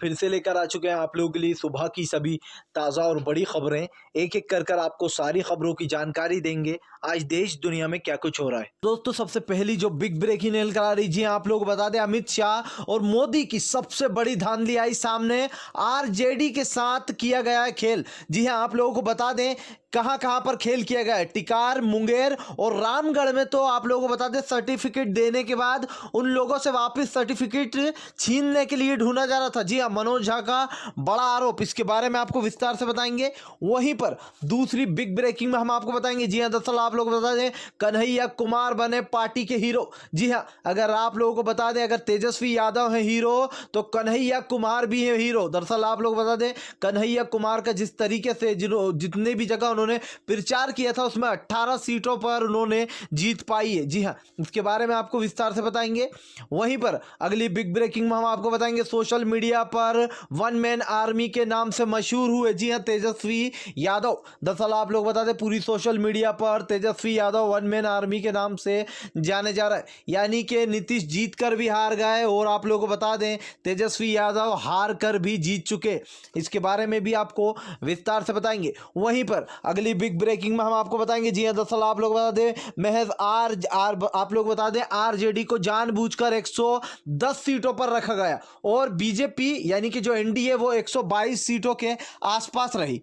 फिर से लेकर आ चुके हैं आप लोगों के लिए सुबह की सभी ताज़ा और बड़ी खबरें। एक एक कर आपको सारी खबरों की जानकारी देंगे आज देश दुनिया में क्या कुछ हो रहा है। दोस्तों सबसे पहली जो बिग ब्रेकिंग न्यूज़ करा रही जी आप लोग बता दें, अमित शाह और मोदी की सबसे बड़ी धांधली आई सामने। आरजेडी के साथ किया गया है खेल। जी हाँ, आप लोगों को बता दें कहां कहां पर खेल किया गया है। टिकार, मुंगेर और रामगढ़ में तो आप लोगों को बता दें सर्टिफिकेट देने के बाद उन लोगों से वापस सर्टिफिकेट छीनने के लिए ढूंढा जा रहा था। जी हां, मनोज झा का बड़ा आरोप, इसके बारे में आपको विस्तार से बताएंगे। वहीं पर दूसरी बिग ब्रेकिंग में हम आपको बताएंगे। जी हां, दरअसल आप लोग बता दें कन्हैया कुमार बने पार्टी के हीरो। जी हां, अगर आप लोगों को बता दें अगर तेजस्वी यादव है हीरो तो कन्हैया कुमार भी है हीरो। दरअसल आप लोग बता दें कन्हैया कुमार का जिस तरीके से जितने भी जगह उन्होंने प्रचार किया था उसमें 18 सीटों पर उन्होंने जीत पाई है। जी हां, इसके बारे में आपको विस्तार से बताएंगे। वहीं पर अगली बिग ब्रेकिंग में हम आपको बताएंगे सोशल मीडिया पर वन मैन आर्मी के नाम से मशहूर हुए जी हां तेजस्वी यादव। दरअसल आप लोग बता दें पूरी सोशल मीडिया पर Tejashwi Yadav one man army के नाम से जाने जा रहा है, यानी कि नीतीश जीत कर भी हार गए और आप लोगों को बता दें तेजस्वी यादव हार कर भी जीत चुके। इसके बारे में भी आपको विस्तार से बताएंगे। वहीं पर अगली बिग ब्रेकिंग में हम आपको बताएंगे। जी हां, दरअसल आप लोग बता दें महज आप लोग बता दें आरजेडी को जानबूझकर 110 सीटों पर रखा गया और बीजेपी यानी कि जो एनडीए वो 122 सीटों के आसपास रही।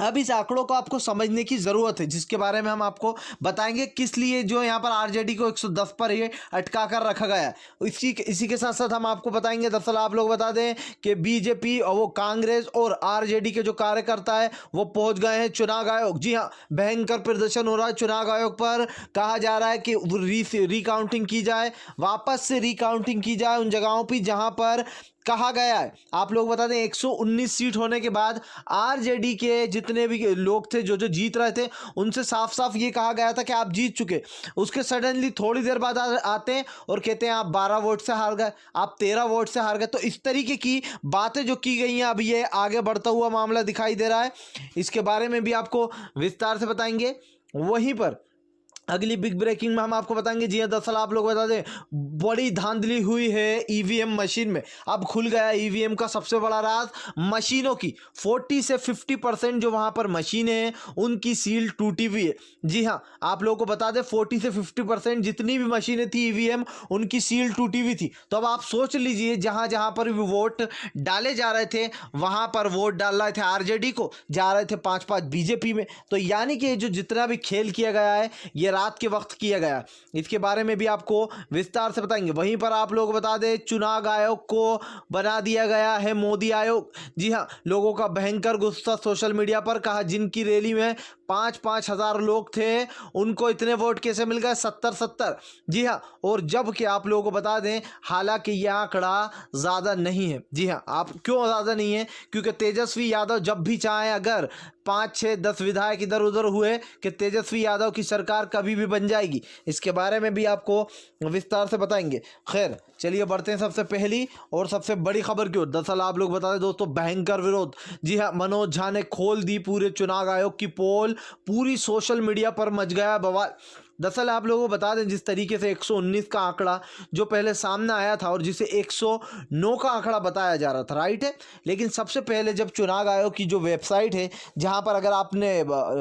अब इस आंकड़ों को आपको समझने की जरूरत है, जिसके बारे में हम आपको बताएंगे किस लिए जो यहाँ पर आरजेडी को 110 पर ये अटका कर रखा गया है। इसी के साथ साथ हम आपको बताएंगे। दरअसल आप लोग बता दें कि बीजेपी और वो कांग्रेस और आरजेडी के जो कार्यकर्ता है वो पहुंच गए हैं चुनाव आयोग। जी हाँ, भयंकर प्रदर्शन हो रहा है चुनाव आयोग पर। कहा जा रहा है कि रिकाउंटिंग की जाए, वापस से रिकाउंटिंग की जाए उन जगहों पर जहां पर कहा गया है। आप लोग बता दें 119 सीट होने के बाद आरजेडी के जितने भी लोग थे जो जीत रहे थे उनसे साफ साफ ये कहा गया था कि आप जीत चुके। उसके सडनली थोड़ी देर बाद आते हैं और कहते हैं आप 12 वोट से हार गए, आप 13 वोट से हार गए। तो इस तरीके की बातें जो की गई हैं अब ये आगे बढ़ता हुआ मामला दिखाई दे रहा है। इसके बारे में भी आपको विस्तार से बताएंगे। वहीं पर अगली बिग ब्रेकिंग में हम आपको बताएंगे। जी हां, दरअसल आप लोग बता दें बड़ी धांधली हुई है ईवीएम मशीन में। अब खुल गया ईवीएम का सबसे बड़ा राज। मशीनों की 40 से 50% जो वहां पर मशीनें हैं उनकी सील टूटी हुई है। जी हां, आप लोगों को बता दें 40 से 50% जितनी भी मशीनें थी ईवीएम उनकी सील टूटी हुई थी। तो अब आप सोच लीजिए जहां जहां पर भी वोट डाले जा रहे थे वहां पर वोट डाल रहे थे आरजेडी को, जा रहे थे 5-5 बीजेपी में। तो यानी कि जो जितना भी खेल किया गया है ये रात के वक्त किया गया। इसके बारे में भी आपको विस्तार से बताएंगे। वहीं पर आप लोग बता दें चुनाव आयोग को बना दिया गया है मोदी आयोग। जी हां, लोगों का भयंकर गुस्सा सोशल मीडिया पर। कहा जिनकी रैली में 5-5 हजार लोग थे उनको इतने वोट कैसे मिल गए, 70-70। जी हां, और जबकि आप लोगों को बता दें हालांकि यह आंकड़ा ज्यादा नहीं है। जी हां, आप क्यों ज्यादा नहीं है, क्योंकि तेजस्वी यादव जब भी चाहे अगर 5-6-10 विधायक इधर उधर हुए कि तेजस्वी यादव की सरकार कभी भी बन जाएगी। इसके बारे में भी आपको विस्तार से बताएंगे। खैर चलिए बढ़ते हैं सबसे पहली और सबसे बड़ी खबर की ओर। दरअसल आप लोग बता दें दोस्तों भयंकर विरोध। जी हाँ, मनोज झा ने खोल दी पूरे चुनाव आयोग की पोल। पूरी सोशल मीडिया पर मच गया बवाल। दरअसल आप लोगों को बता दें जिस तरीके से 119 का आंकड़ा जो पहले सामने आया था और जिसे 109 का आंकड़ा बताया जा रहा था, राइट है। लेकिन सबसे पहले जब चुनाव आयोग की जो वेबसाइट है जहां पर अगर आपने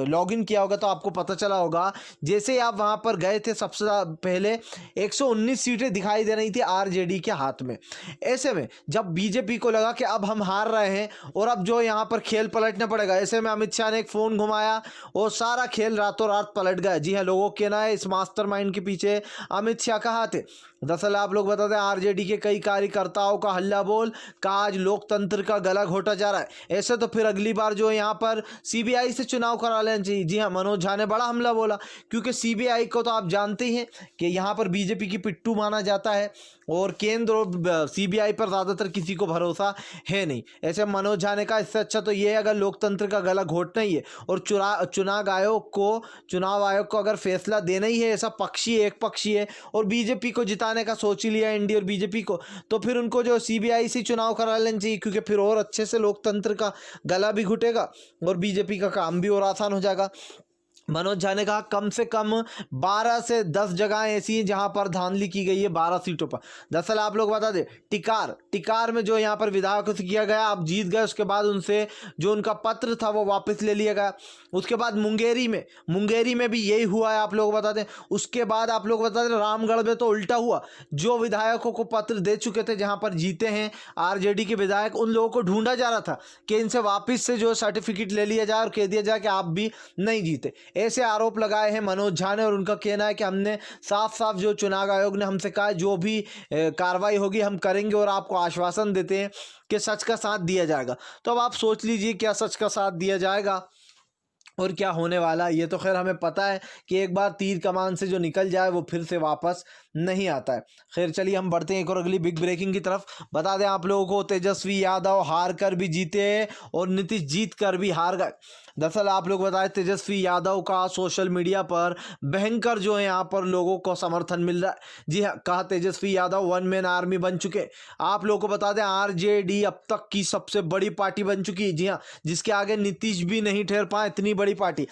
लॉगिन किया होगा तो आपको पता चला होगा, जैसे आप वहां पर गए थे सबसे पहले 119 सीटें दिखाई दे रही थी आरजेडी के हाथ में। ऐसे में जब बीजेपी को लगा कि अब हम हार रहे हैं और अब जो यहाँ पर खेल पलटना पड़ेगा, ऐसे में अमित शाह ने एक फोन घुमाया और सारा खेल रातों रात पलट गया। जी हाँ, लोगों के ना इस मास्टरमाइंड के पीछे अमित शाह का हाथ है। दरअसल आप लोग बताते हैं आरजेडी के कई कार्यकर्ताओं का हल्ला बोल का आज लोकतंत्र का गला घोटा जा रहा है। ऐसे तो फिर अगली बार जो यहाँ पर सीबीआई से चुनाव करा लेना चाहिए। जी हाँ, मनोज झा ने बड़ा हमला बोला, क्योंकि सीबीआई को तो आप जानते ही हैं कि यहाँ पर बीजेपी की पिट्ठू माना जाता है और केंद्र और सीबीआई पर ज्यादातर किसी को भरोसा है नहीं। ऐसे मनोज झा ने कहा इससे अच्छा तो ये अगर लोकतंत्र का गला घोटना ही है और चुनाव आयोग को अगर फैसला देना ही है, ऐसा पक्षी एक पक्षी है और बीजेपी को जिताने का सोच ही लिया एनडीए और बीजेपी को, तो फिर उनको जो सीबीआई से चुनाव करा लेना चाहिए, क्योंकि फिर और अच्छे से लोकतंत्र का गला भी घुटेगा और बीजेपी का काम भी और आसान हो जाएगा। मनोज झा ने कहा कम से कम 12 से 10 जगहें ऐसी हैं जहां पर धांधली की गई है 12 सीटों पर। दरअसल आप लोग बता दें, टिकार में जो यहां पर विधायकों से किया गया, आप जीत गए, उसके बाद उनसे जो उनका पत्र था वो वापस ले लिया गया। उसके बाद मुंगेरी में भी यही हुआ है, आप लोग बता दें। उसके बाद आप लोग बता दें रामगढ़ में तो उल्टा हुआ, जो विधायकों को पत्र दे चुके थे जहां पर जीते हैं आरजेडी के विधायक, उन लोगों को ढूंढा जा रहा था कि इनसे वापस से जो सर्टिफिकेट ले लिया जाए और कह दिया जाए कि आप भी नहीं जीते। ऐसे आरोप लगाए हैं मनोज झा ने, और उनका कहना है कि हमने साफ साफ जो चुनाव आयोग ने हमसे कहा जो भी कार्रवाई होगी हम करेंगे, और आपको आश्वासन देते हैं कि सच का साथ दिया जाएगा। तो अब आप सोच लीजिए क्या सच का साथ दिया जाएगा और क्या होने वाला। ये तो खैर हमें पता है कि एक बार तीर कमान से जो निकल जाए वो फिर से वापस नहीं आता है। खैर चलिए हम बढ़ते हैं एक और अगली बिग ब्रेकिंग की तरफ। बता दें आप लोगों को, तेजस्वी यादव हार कर भी जीते और नीतीश जीत कर भी हार गए। दरअसल आप लोग बताएं, तेजस्वी यादव का सोशल मीडिया पर भयंकर जो है यहाँ पर लोगों को समर्थन मिल रहा है। जी हाँ, कहा Tejashwi Yadav one man army बन चुके। आप लोगों को बता दें आरजेडी अब तक की सबसे बड़ी पार्टी बन चुकी है। जी हाँ, जिसके आगे नीतीश भी नहीं ठहर पाए, इतनी बड़ी पार्टी।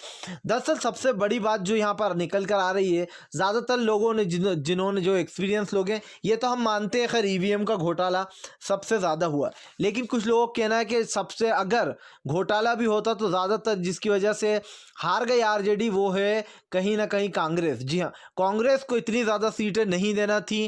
दरअसल सबसे बड़ी बात जो यहाँ पर निकल कर आ रही है, ज़्यादातर लोगों ने जिन्होंने जो एक्सपीरियंस लोग हैं, ये तो हम मानते हैं खैर ईवीएम का घोटाला सबसे ज़्यादा हुआ, लेकिन कुछ लोगों का कहना है कि सबसे अगर घोटाला भी होता तो ज़्यादातर जिसकी वजह से हार गई आरजेडी वो है कहीं ना कहीं कांग्रेस। जी हाँ, कांग्रेस को इतनी ज़्यादा सीटें नहीं देना थी,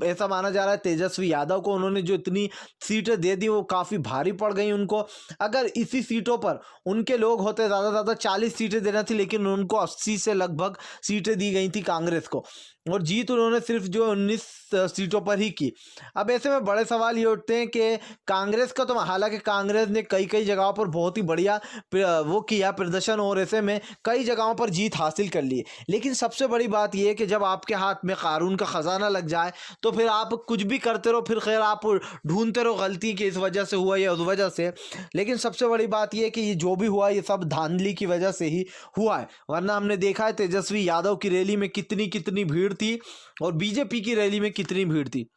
ऐसा माना जा रहा है। तेजस्वी यादव को उन्होंने जो इतनी सीटें दे दी वो काफ़ी भारी पड़ गई उनको। अगर इसी सीटों पर उनके लोग होते, ज़्यादा 40 सीटें देना थी, लेकिन उनको 80 से लगभग सीटें दी गई थी कांग्रेस को, और जीत उन्होंने सिर्फ जो 19 सीटों पर ही की। अब ऐसे में बड़े सवाल ये उठते हैं कि कांग्रेस का तो, हालांकि कांग्रेस ने कई जगहों पर बहुत ही बढ़िया वो किया प्रदर्शन, और ऐसे में कई जगहों पर जीत हासिल कर ली, लेकिन सबसे बड़ी बात यह है कि जब आपके हाथ में कानून का खजाना लग जाए तो फिर आप कुछ भी करते रहो, फिर खैर आप ढूंढते रहो गलती कि इस वजह से हुआ या उस वजह से। लेकिन सबसे बड़ी बात यह है कि ये जो भी हुआ ये सब धांधली की वजह से ही हुआ है, वरना हमने देखा है तेजस्वी यादव की रैली में कितनी भीड़ थी और बीजेपी की रैली में कितनी भीड़ थी।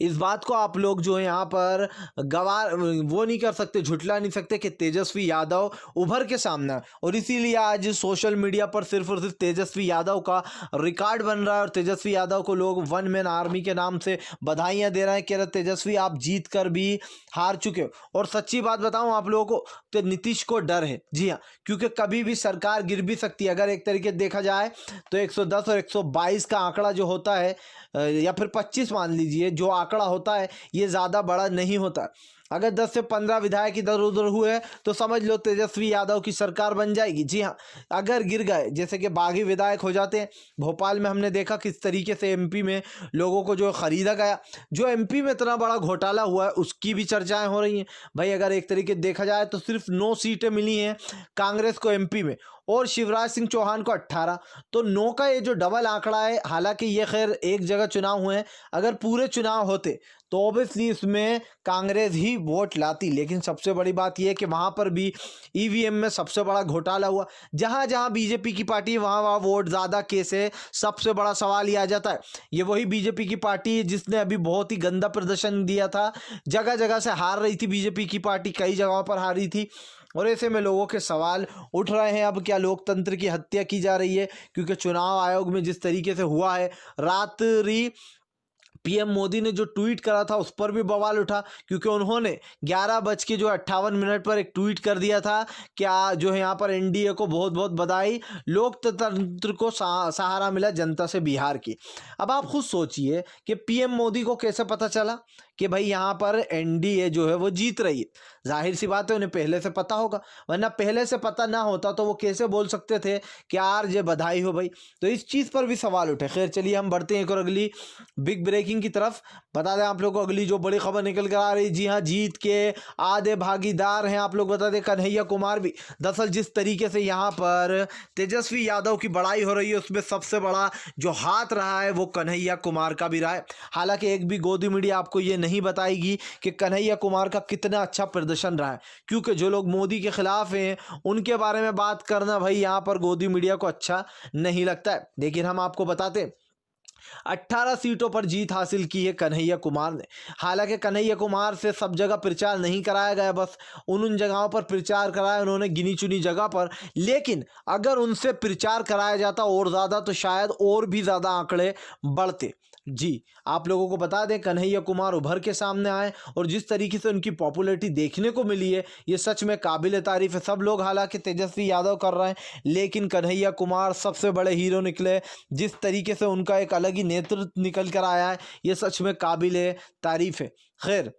इस बात को आप लोग जो है यहाँ पर वो नहीं कर सकते, झुठला नहीं सकते कि तेजस्वी यादव उभर के सामने है। और इसीलिए आज सोशल मीडिया पर सिर्फ और सिर्फ तेजस्वी यादव का रिकॉर्ड बन रहा है, और तेजस्वी यादव को लोग वन मैन आर्मी के नाम से बधाइयाँ दे रहे हैं, कह रहे तेजस्वी आप जीत कर भी हार चुके हो। और सच्ची बात बताऊं आप लोगों को, तो नीतीश को डर है। जी हाँ, क्योंकि कभी भी सरकार गिर भी सकती है। अगर एक तरीके से देखा जाए तो 110 और 122 का आंकड़ा जो होता है, या फिर 25 मान लीजिए, जो आंकड़ा होता है ये ज़्यादा बड़ा नहीं होता। अगर 10 से 15 विधायक इधर उधर हुए तो समझ लो तेजस्वी यादव की सरकार बन जाएगी। जी हाँ, अगर गिर गए, जैसे कि बागी विधायक हो जाते हैं, भोपाल में हमने देखा किस तरीके से एमपी में लोगों को जो खरीदा गया, जो एमपी में इतना बड़ा घोटाला हुआ है उसकी भी चर्चाएं हो रही हैं। भाई अगर एक तरीके से देखा जाए तो सिर्फ 9 सीटें मिली हैं कांग्रेस को एमपी में, और शिवराज सिंह चौहान को 18, तो 9 का ये जो डबल आंकड़ा है। हालांकि ये खैर एक जगह चुनाव हुए हैं, अगर पूरे चुनाव होते तो ऑब्वियसली इसमें कांग्रेस ही वोट लाती, लेकिन सबसे बड़ी बात यह है कि वहाँ पर भी ईवीएम में सबसे बड़ा घोटाला हुआ। जहाँ जहाँ बीजेपी की पार्टी है वहाँ वोट ज़्यादा कैसे, सबसे बड़ा सवाल ये आ जाता है। ये वही बीजेपी की पार्टी है जिसने अभी बहुत ही गंदा प्रदर्शन दिया था, जगह जगह से हार रही थी बीजेपी की पार्टी, कई जगहों पर हारी थी, और ऐसे में लोगों के सवाल उठ रहे हैं अब क्या लोकतंत्र की हत्या की जा रही है। क्योंकि चुनाव आयोग में जिस तरीके से हुआ है, रात्रि पीएम मोदी ने जो ट्वीट करा था उस पर भी बवाल उठा, क्योंकि उन्होंने 11:58 पर एक ट्वीट कर दिया था, क्या जो है यहाँ पर एनडीए को बहुत बहुत बधाई, लोकतंत्र को सहारा मिला जनता से बिहार की। अब आप खुद सोचिए कि पीएम मोदी को कैसे पता चला कि भाई यहाँ पर एनडीए जो है वो जीत रही है। जाहिर सी बात है उन्हें पहले से पता होगा, वरना पहले से पता ना होता तो वो कैसे बोल सकते थे कि यार ये बधाई हो भाई। तो इस चीज़ पर भी सवाल उठे। खैर चलिए हम बढ़ते हैं एक और अगली बिग ब्रेकिंग की तरफ। बता दें आप लोग को अगली जो बड़ी खबर निकल कर आ रही, जी हाँ, जीत के आधे भागीदार हैं आप लोग बता दें कन्हैया कुमार भी। दरअसल जिस तरीके से यहाँ पर तेजस्वी यादव की बड़ाई हो रही है उसमें सबसे बड़ा जो हाथ रहा है वो कन्हैया कुमार का भी रहा है। हालांकि एक भी गोदी मीडिया आपको ये नहीं बताएगी कि कन्हैया कुमार का कितना अच्छा प्रदर्शन रहा है, क्योंकि जो लोग मोदी के खिलाफ हैं उनके बारे में बात करना भाई यहाँ पर गोदी मीडिया को अच्छा नहीं लगता है। लेकिन हम आपको बताते 18 सीटों पर जीत हासिल की है कन्हैया कुमार ने। हालांकि कन्हैया कुमार से सब जगह प्रचार नहीं कराया गया, बस उन जगहों पर प्रचार कराया उन्होंने, गिनी चुनी जगह पर। लेकिन अगर उनसे प्रचार कराया जाता और ज़्यादा तो शायद और भी ज़्यादा आंकड़े बढ़ते। जी, आप लोगों को बता दें कन्हैया कुमार उभर के सामने आए और जिस तरीके से उनकी पॉपुलैरिटी देखने को मिली है ये सच में काबिल तारीफ है। सब लोग हालांकि तेजस्वी यादव कर रहे हैं, लेकिन कन्हैया कुमार सबसे बड़े हीरो निकले। जिस तरीके से उनका एक अलग ही नेतृत्व निकल कर आया है ये सच में काबिल तारीफ है। खैर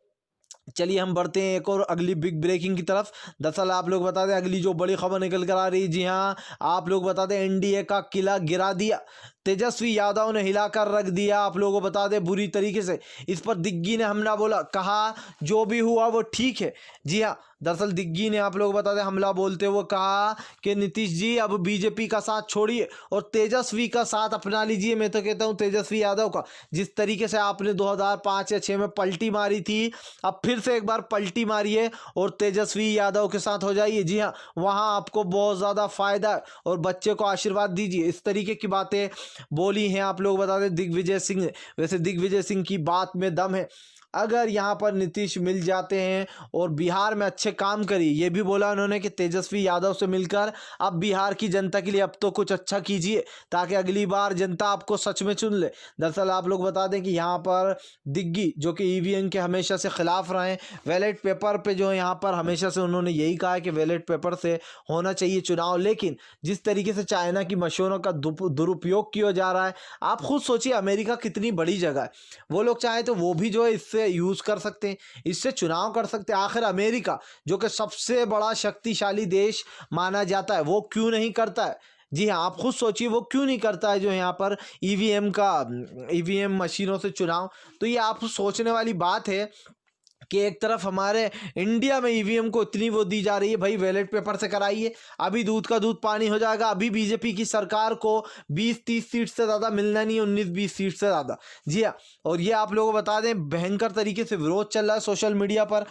चलिए हम बढ़ते हैं एक और अगली बिग ब्रेकिंग की तरफ। दरअसल आप लोग बता दें अगली जो बड़ी खबर निकल कर आ रही है, जी हाँ आप लोग बता दें एनडीए का किला गिरा दिया, तेजस्वी यादव ने हिलाकर रख दिया। आप लोगों को बता दें बुरी तरीके से इस पर दिग्गी ने हमला बोला, कहा जो भी हुआ वो ठीक है। जी हाँ, दरअसल दिग्गी ने आप लोग बता दें हमला बोलते हुए कहा कि नीतीश जी अब बीजेपी का साथ छोड़िए और तेजस्वी का साथ अपना लीजिए। मैं तो कहता हूँ तेजस्वी यादव का, जिस तरीके से आपने 2005 या 6 में पलटी मारी थी, अब फिर से एक बार पलटी मारिए और तेजस्वी यादव के साथ हो जाइए। जी हाँ, वहाँ आपको बहुत ज़्यादा फायदा है और बच्चे को आशीर्वाद दीजिए। इस तरीके की बातें बोली हैं आप लोग बता दें दिग्विजय सिंह ने। वैसे दिग्विजय सिंह की बात में दम है, अगर यहाँ पर नीतीश मिल जाते हैं और बिहार में अच्छे काम करिए, ये भी बोला उन्होंने कि तेजस्वी यादव से मिलकर अब बिहार की जनता के लिए अब तो कुछ अच्छा कीजिए ताकि अगली बार जनता आपको सच में चुन ले। दरअसल आप लोग बता दें कि यहाँ पर दिग्गी जो कि ईवीएम के हमेशा से खिलाफ रहे हैं, बैलेट पेपर पे जो यहाँ पर हमेशा से उन्होंने यही कहा है कि बैलेट पेपर से होना चाहिए चुनाव, लेकिन जिस तरीके से चाइना की मशीनों का दुरुपयोग किया जा रहा है, आप खुद सोचिए अमेरिका कितनी बड़ी जगह है, वो लोग चाहें तो वो भी जो है इससे यूज कर सकते हैं, इससे चुनाव कर सकते हैं। आखिर अमेरिका जो कि सबसे बड़ा शक्तिशाली देश माना जाता है वो क्यों नहीं करता है? जी हाँ, आप खुद सोचिए वो क्यों नहीं करता है जो यहाँ पर ईवीएम मशीनों से चुनाव। तो ये आप सोचने वाली बात है कि एक तरफ हमारे इंडिया में ईवीएम को इतनी वो दी जा रही है, भाई बैलेट पेपर से कराइए, अभी दूध का दूध पानी हो जाएगा। अभी बीजेपी की सरकार को 20-30 सीट से ज़्यादा मिलना नहीं है, 19-20 सीट से ज़्यादा। जी हाँ, और ये आप लोगों को बता दें भयंकर तरीके से विरोध चल रहा है सोशल मीडिया पर।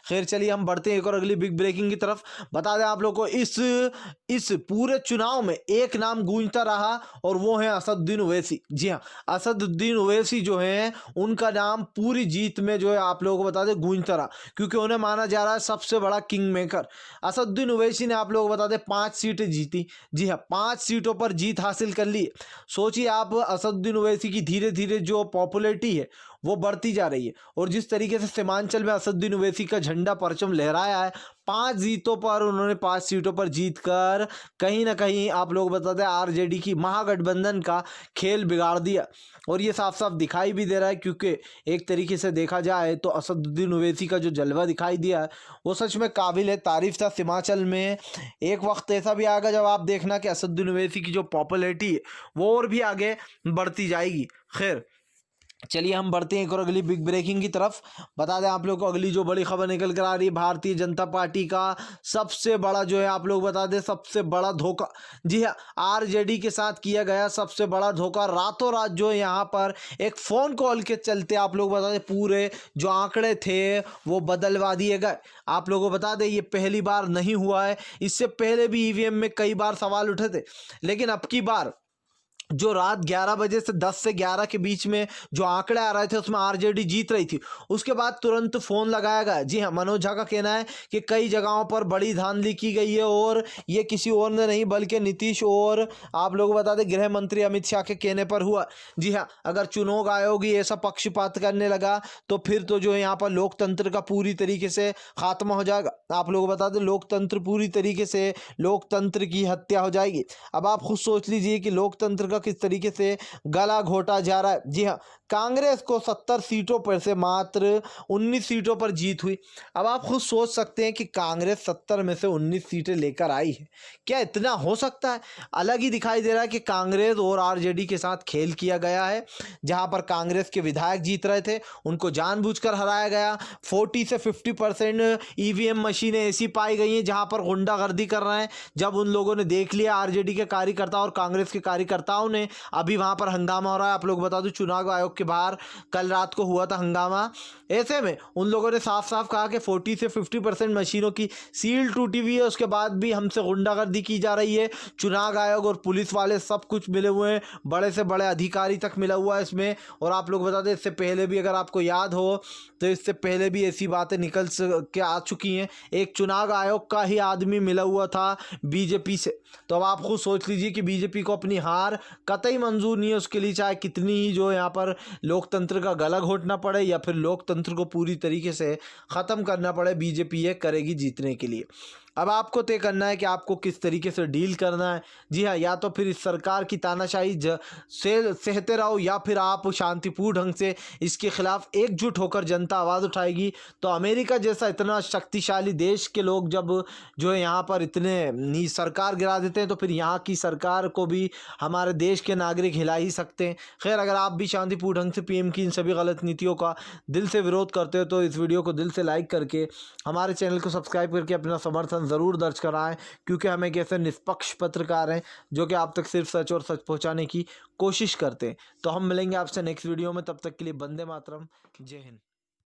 खैर चलिए हम बढ़ते हैं एक और अगली बिग ब्रेकिंग की तरफ। बता दें आप लोग को इस पूरे चुनाव में एक नाम गूंजता रहा और वो है असदुद्दीन ओवैसी। जी हाँ, असदुद्दीन ओवैसी जो है उनका नाम पूरी जीत में जो है आप लोगों को बता दें गूंजता रहा, क्योंकि उन्हें माना जा रहा है सबसे बड़ा किंग मेकर। असदुद्दीन ओवैसी ने आप लोगों को बता दें 5 सीटें जीती। जी हाँ, 5 सीटों पर जीत हासिल कर ली। सोचिए आप असदुद्दीन ओवैसी की धीरे धीरे जो पॉपुलैरिटी है वो बढ़ती जा रही है और जिस तरीके से सीमांचल में असदुद्दीन ओवैसी का झंडा परचम लहराया है, 5 जीतों पर उन्होंने 5 सीटों पर जीतकर कहीं ना कहीं आप लोग बता दें आरजेडी की महागठबंधन का खेल बिगाड़ दिया। और ये साफ साफ दिखाई भी दे रहा है, क्योंकि एक तरीके से देखा जाए तो असदुद्दीन ओवैसी का जो जलवा दिखाई दिया है वो सच में काबिल तारीफ था। सीमांचल में एक वक्त ऐसा भी आएगा जब आप देखना कि असदुद्दीन ओवैसी की जो पॉपुलैरिटी है वो और भी आगे बढ़ती जाएगी। खैर चलिए हम बढ़ते हैं एक और अगली बिग ब्रेकिंग की तरफ। बता दें आप लोग को अगली जो बड़ी खबर निकल कर आ रही है, भारतीय जनता पार्टी का सबसे बड़ा जो है आप लोग बता दें सबसे बड़ा धोखा। जी हाँ, आरजेडी के साथ किया गया सबसे बड़ा धोखा। रातों रात जो यहाँ पर एक फ़ोन कॉल के चलते आप लोग बता दें पूरे जो आंकड़े थे वो बदलवा दिए गए। आप लोगों को बता दें ये पहली बार नहीं हुआ है, इससे पहले भी ईवीएम में कई बार सवाल उठे थे, लेकिन अब की बार जो रात 11 बजे से 10 से 11 के बीच में जो आंकड़े आ रहे थे उसमें आरजेडी जीत रही थी, उसके बाद तुरंत फ़ोन लगाया गया। जी हाँ, मनोज झा का कहना है कि कई जगहों पर बड़ी धांधली की गई है और ये किसी और ने नहीं बल्कि नीतीश और आप लोग बता दें गृह मंत्री अमित शाह के कहने पर हुआ। जी हाँ, अगर चुनाव आयोग ही ऐसा पक्षपात करने लगा तो फिर तो जो है यहाँ पर लोकतंत्र का पूरी तरीके से खात्मा हो जाएगा। आप लोग बता दें लोकतंत्र पूरी तरीके से लोकतंत्र की हत्या हो जाएगी। अब आप खुद सोच लीजिए कि लोकतंत्र का किस तरीके से गला घोटा जा रहा है। जी हाँ, कांग्रेस को 70 सीटों पर से मात्र 19 सीटों पर जीत हुई। अब आप खुद सोच सकते हैं कि कांग्रेस 70 में से 19 सीटें लेकर आई है, क्या इतना हो सकता है? अलग ही दिखाई दे रहा है कि कांग्रेस और आरजेडी के साथ खेल किया गया है। जहां पर कांग्रेस के विधायक जीत रहे थे उनको जानबूझकर हराया गया। 40 से 50% ईवीएम मशीनें ऐसी पाई गई हैं जहां पर गुंडागर्दी कर रहे हैं। जब उन लोगों ने देख लिया आरजेडी के कार्यकर्ता और कांग्रेस के कार्यकर्ताओं डाउन है। अभी वहाँ पर हंगामा हो रहा है। आप लोग बता दो, चुनाव आयोग के बाहर कल रात को हुआ था हंगामा। ऐसे में उन लोगों ने साफ साफ कहा कि 40 से 50% मशीनों की सील टूटी हुई है, उसके बाद भी हमसे गुंडागर्दी की जा रही है। चुनाव आयोग और पुलिस वाले सब कुछ मिले हुए हैं, बड़े से बड़े अधिकारी तक मिला हुआ है इसमें। और आप लोग बता दें, इससे पहले भी अगर आपको याद हो तो इससे पहले भी ऐसी बातें निकल के आ चुकी हैं। एक चुनाव आयोग का ही आदमी मिला हुआ था बीजेपी से। तो अब आप खुद सोच लीजिए कि बीजेपी को अपनी हार कतई मंजूर नहीं है, उसके लिए चाहे कितनी ही जो यहाँ पर लोकतंत्र का गला घोटना पड़े या फिर लोकतंत्र को पूरी तरीके से ख़त्म करना पड़े, बीजेपी ये करेगी जीतने के लिए। अब आपको तय करना है कि आपको किस तरीके से डील करना है। जी हाँ, या तो फिर इस सरकार की तानाशाही से सहते रहो, या फिर आप शांतिपूर्ण ढंग से इसके खिलाफ एकजुट होकर जनता आवाज़ उठाएगी। तो अमेरिका जैसा इतना शक्तिशाली देश के लोग जब जो है यहाँ पर इतने सरकार गिरा देते हैं, तो फिर यहाँ की सरकार को भी हमारे देश के नागरिक हिला ही सकते हैं। खैर, अगर आप भी शांतिपूर्ण ढंग से पीएम की इन सभी गलत नीतियों का दिल से विरोध करते हो तो इस वीडियो को दिल से लाइक करके हमारे चैनल को सब्सक्राइब करके अपना समर्थन ज़रूर दर्ज कराएं, क्योंकि हम एक ऐसे निष्पक्ष पत्रकार हैं जो कि आप तक सिर्फ सच और सच पहुंचाने की कोशिश करते हैं। तो हम मिलेंगे आपसे नेक्स्ट वीडियो में, तब तक के लिए वंदे मातरम, जय हिंद।